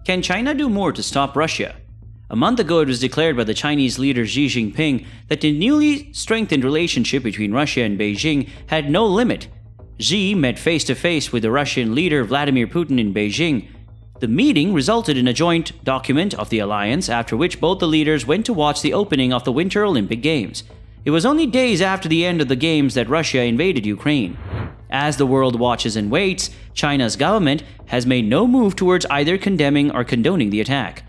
Can China do more to stop Russia? A month ago, it was declared by the Chinese leader Xi Jinping that the newly strengthened relationship between Russia and Beijing had no limit. Xi met face-to-face with the Russian leader Vladimir Putin in Beijing. The meeting resulted in a joint document of the alliance, after which both the leaders went to watch the opening of the Winter Olympic Games. It was only days after the end of the Games that Russia invaded Ukraine. As the world watches and waits, China's government has made no move towards either condemning or condoning the attack.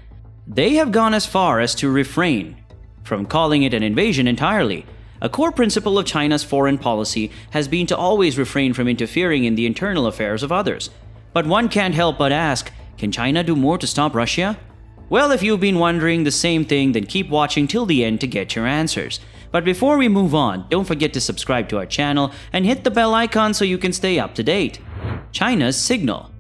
They have gone as far as to refrain from calling it an invasion entirely. A core principle of China's foreign policy has been to always refrain from interfering in the internal affairs of others. But one can't help but ask, can China do more to stop Russia? Well, if you've been wondering the same thing, then keep watching till the end to get your answers. But before we move on, don't forget to subscribe to our channel and hit the bell icon so you can stay up to date. China's signal.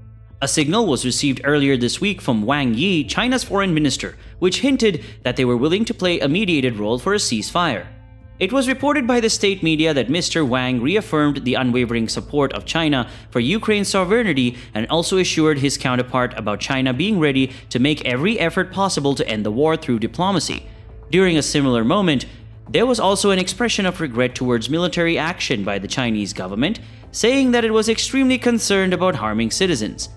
A signal was received earlier this week from Wang Yi, China's foreign minister, which hinted that they were willing to play a mediated role for a ceasefire. It was reported by the state media that Mr. Wang reaffirmed the unwavering support of China for Ukraine's sovereignty and also assured his counterpart about China being ready to make every effort possible to end the war through diplomacy. During a similar moment, there was also an expression of regret towards military action by the Chinese government, saying that it was extremely concerned about harming citizens.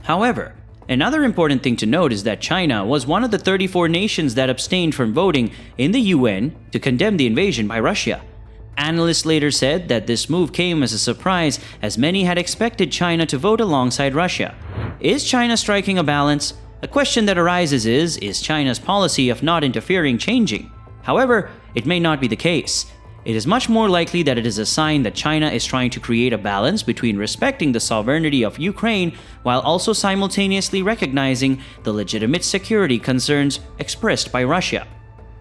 However, another important thing to note is that China was one of the 34 nations that abstained from voting in the UN to condemn the invasion by Russia. Analysts later said that this move came as a surprise, as many had expected China to vote alongside Russia. Is China striking a balance? A question that arises is China's policy of not interfering changing? However, it may not be the case. It is much more likely that it is a sign that China is trying to create a balance between respecting the sovereignty of Ukraine while also simultaneously recognizing the legitimate security concerns expressed by Russia.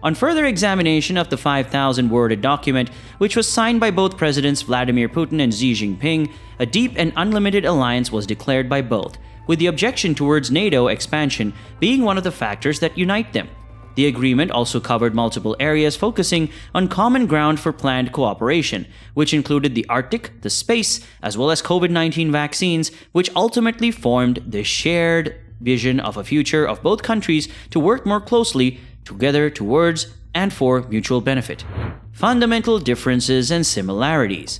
On further examination of the 5,000-worded document, which was signed by both Presidents Vladimir Putin and Xi Jinping, a deep and unlimited alliance was declared by both, with the objection towards NATO expansion being one of the factors that unite them. The agreement also covered multiple areas focusing on common ground for planned cooperation, which included the Arctic, the space, as well as COVID-19 vaccines, which ultimately formed the shared vision of a future of both countries to work more closely together towards and for mutual benefit. Fundamental differences and similarities.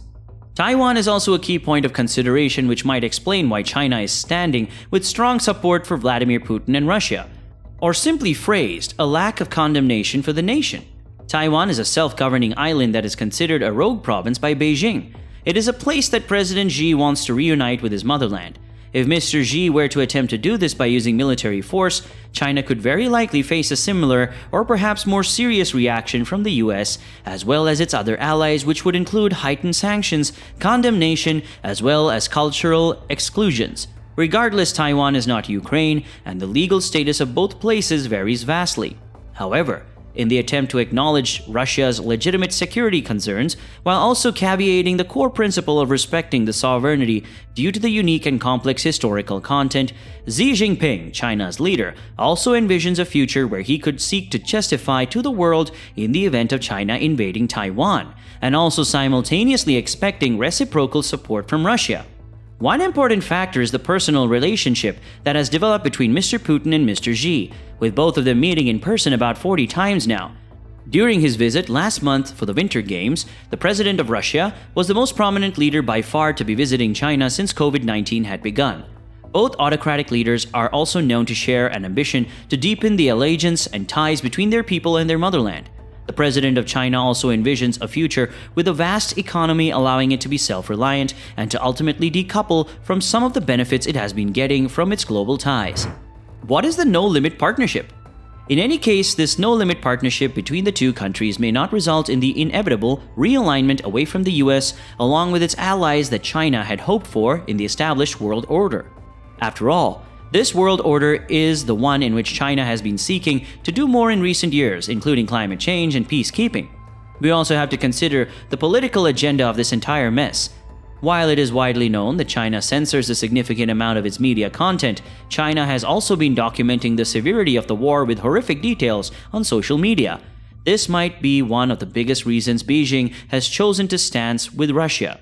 Taiwan is also a key point of consideration, which might explain why China is standing with strong support for Vladimir Putin and Russia. Or simply phrased, a lack of condemnation for the nation. Taiwan is a self-governing island that is considered a rogue province by Beijing. It is a place that President Xi wants to reunite with his motherland. If Mr. Xi were to attempt to do this by using military force, China could very likely face a similar or perhaps more serious reaction from the US as well as its other allies, which would include heightened sanctions, condemnation, as well as cultural exclusions. Regardless, Taiwan is not Ukraine, and the legal status of both places varies vastly. However, in the attempt to acknowledge Russia's legitimate security concerns, while also caveating the core principle of respecting the sovereignty due to the unique and complex historical content, Xi Jinping, China's leader, also envisions a future where he could seek to justify to the world in the event of China invading Taiwan, and also simultaneously expecting reciprocal support from Russia. One important factor is the personal relationship that has developed between Mr. Putin and Mr. Xi, with both of them meeting in person about 40 times now. During his visit last month for the Winter Games, the president of Russia was the most prominent leader by far to be visiting China since COVID-19 had begun. Both autocratic leaders are also known to share an ambition to deepen the allegiance and ties between their people and their motherland. The president of China also envisions a future with a vast economy, allowing it to be self-reliant and to ultimately decouple from some of the benefits it has been getting from its global ties. What is the no-limit partnership? In any case, this no-limit partnership between the two countries may not result in the inevitable realignment away from the US along with its allies that China had hoped for in the established world order. After all, this world order is the one in which China has been seeking to do more in recent years, including climate change and peacekeeping. We also have to consider the political agenda of this entire mess. While it is widely known that China censors a significant amount of its media content, China has also been documenting the severity of the war with horrific details on social media. This might be one of the biggest reasons Beijing has chosen to stance with Russia,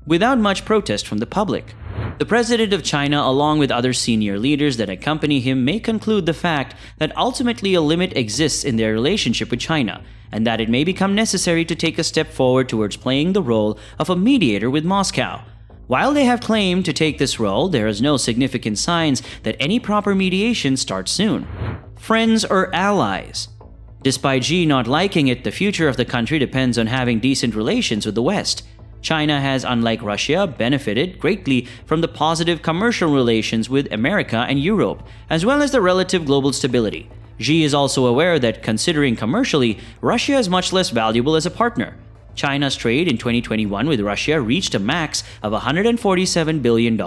without much protest from the public. The president of China, along with other senior leaders that accompany him, may conclude the fact that ultimately a limit exists in their relationship with China, and that it may become necessary to take a step forward towards playing the role of a mediator with Moscow. While they have claimed to take this role, there is no significant signs that any proper mediation starts soon. Friends or allies? Despite Xi not liking it, the future of the country depends on having decent relations with the West. China has, unlike Russia, benefited greatly from the positive commercial relations with America and Europe, as well as the relative global stability. Xi is also aware that, considering commercially, Russia is much less valuable as a partner. China's trade in 2021 with Russia reached a max of $147 billion,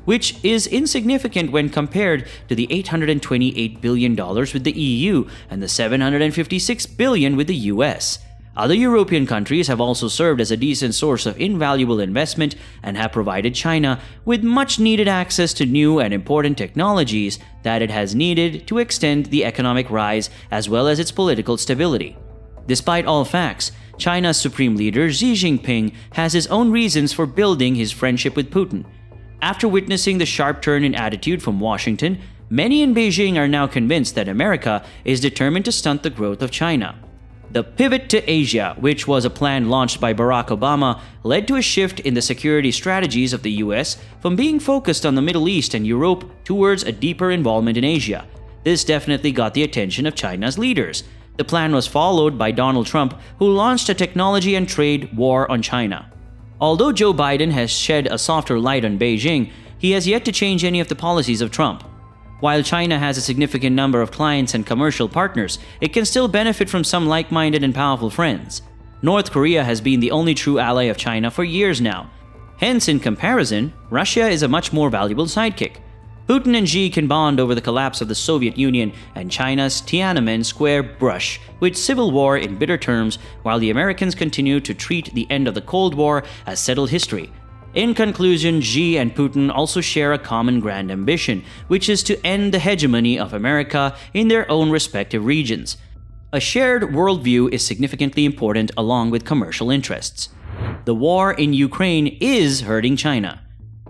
which is insignificant when compared to the $828 billion with the EU and the $756 billion with the US. Other European countries have also served as a decent source of invaluable investment and have provided China with much-needed access to new and important technologies that it has needed to extend the economic rise as well as its political stability. Despite all facts, China's supreme leader Xi Jinping has his own reasons for building his friendship with Putin. After witnessing the sharp turn in attitude from Washington, many in Beijing are now convinced that America is determined to stunt the growth of China. The pivot to Asia, which was a plan launched by Barack Obama, led to a shift in the security strategies of the US from being focused on the Middle East and Europe towards a deeper involvement in Asia. This definitely got the attention of China's leaders. The plan was followed by Donald Trump, who launched a technology and trade war on China. Although Joe Biden has shed a softer light on Beijing, he has yet to change any of the policies of Trump. While China has a significant number of clients and commercial partners, it can still benefit from some like-minded and powerful friends. North Korea has been the only true ally of China for years now. Hence, in comparison, Russia is a much more valuable sidekick. Putin and Xi can bond over the collapse of the Soviet Union and China's Tiananmen Square brush with civil war in bitter terms, while the Americans continue to treat the end of the Cold War as settled history. In conclusion, Xi and Putin also share a common grand ambition, which is to end the hegemony of America in their own respective regions. A shared worldview is significantly important along with commercial interests. The war in Ukraine is hurting China.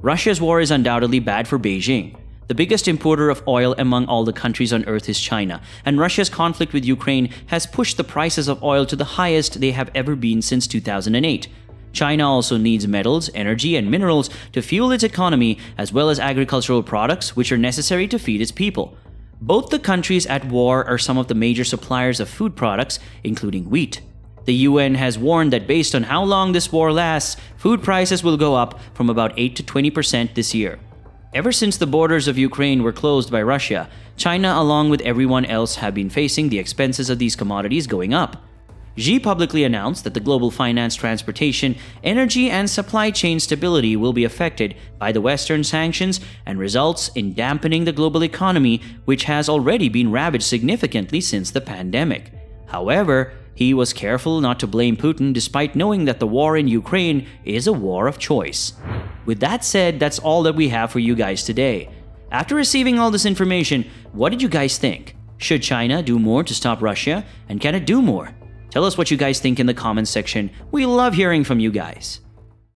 Russia's war is undoubtedly bad for Beijing. The biggest importer of oil among all the countries on earth is China, and Russia's conflict with Ukraine has pushed the prices of oil to the highest they have ever been since 2008. China also needs metals, energy, and minerals to fuel its economy, as well as agricultural products which are necessary to feed its people. Both the countries at war are some of the major suppliers of food products, including wheat. The UN has warned that based on how long this war lasts, food prices will go up from about 8 to 20% this year. Ever since the borders of Ukraine were closed by Russia, China, along with everyone else, have been facing the expenses of these commodities going up. Xi publicly announced that the global finance, transportation, energy, and supply chain stability will be affected by the Western sanctions and results in dampening the global economy, which has already been ravaged significantly since the pandemic. However, he was careful not to blame Putin despite knowing that the war in Ukraine is a war of choice. With that said, that's all that we have for you guys today. After receiving all this information, what did you guys think? Should China do more to stop Russia? And can it do more? Tell us what you guys think in the comments section. We love hearing from you guys.